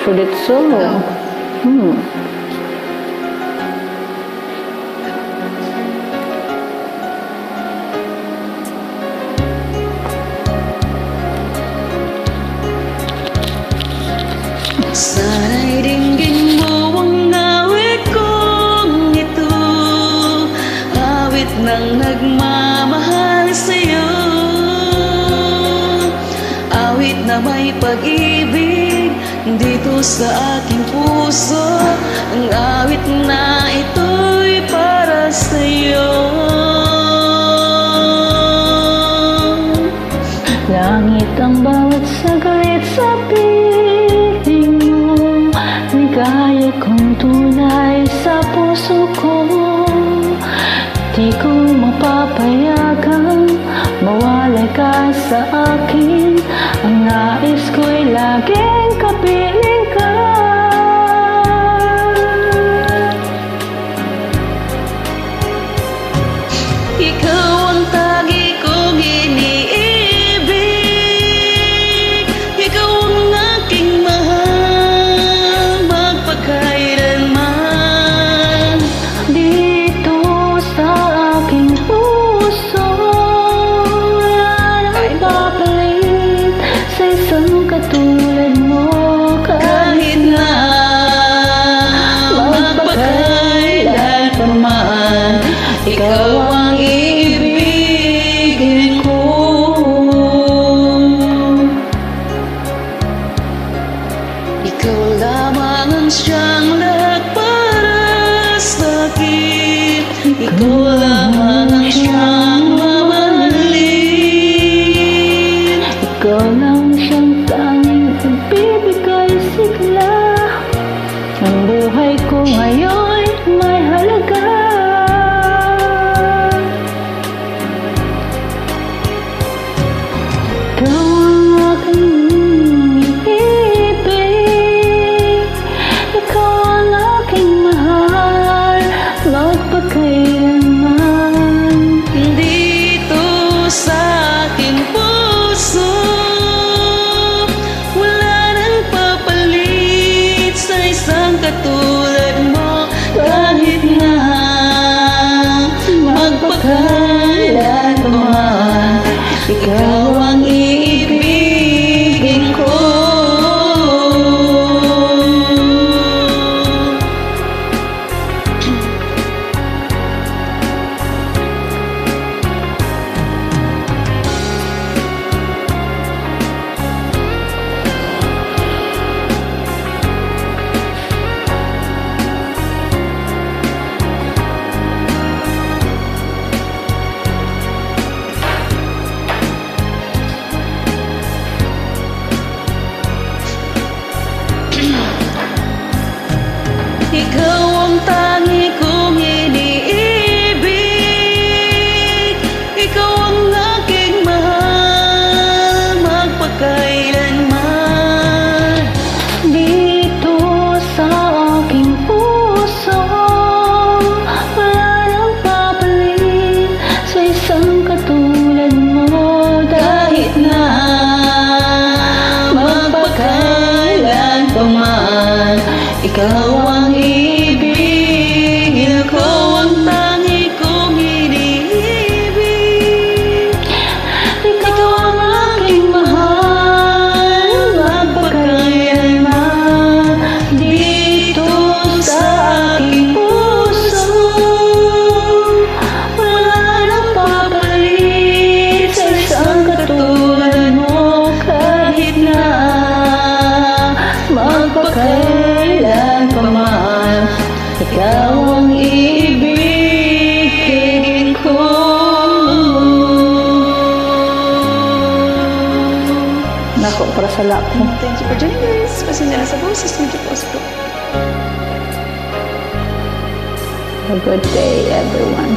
sulit so. Sana'y dinggin mo ang awit kong ito, awit ng nagmamahal sa'yo, awit na may pag-ibig dito sa aking puso. Ang awit na ito'y para sa'yo. Langit ang bawat saglit sa piling mo, ligaya kong tunay sa puso ko. Di ko mapapayagang mawalay ka sa akin. Ang nais ko'y laging kapiling ka. Ikaw ang tagi kong iniibig, ikaw ang aking mahal magpakailanman. Dito sa aking puso, wala nang papalit sa isang katulad mo. Kahit na magpakailan pa man, ikaw ang iibigin ko. Ikaw lamang ang siyang lahat para sa'kin. Ikaw lamang ang siyang mamahalin. Ikaw lang siyang tanging nagbibigay sigla. Ang buhay ko ngayon may halaga. Ikaw ang aking ibig, ikaw ang aking mahal magpakailanman. Dito sa aking puso, wala nang papalit sa isang katulad mo. Kahit na magpakailan pa man, ikaw ang iibigin ko. Ikaw ang tangi kong iniibig, ikaw ang aking mahal magpakailanman. Dito sa aking puso, wala nang papalit sa isang katulad mo. Kahit na magpakailan pa man, ikaw ang ibigin ko, ang tangi kong iniibig. Ikaw ang aking mahal magpakailanman. Dito sa aking puso, wala nang papalit sa isang katulad mo. Kahit na magpakailan pa man, ikaw ang iibigin ko. Nako, para sa lako. Thank you for joining us. Pasensya na sa boses. Thank you po. Have a good day, everyone.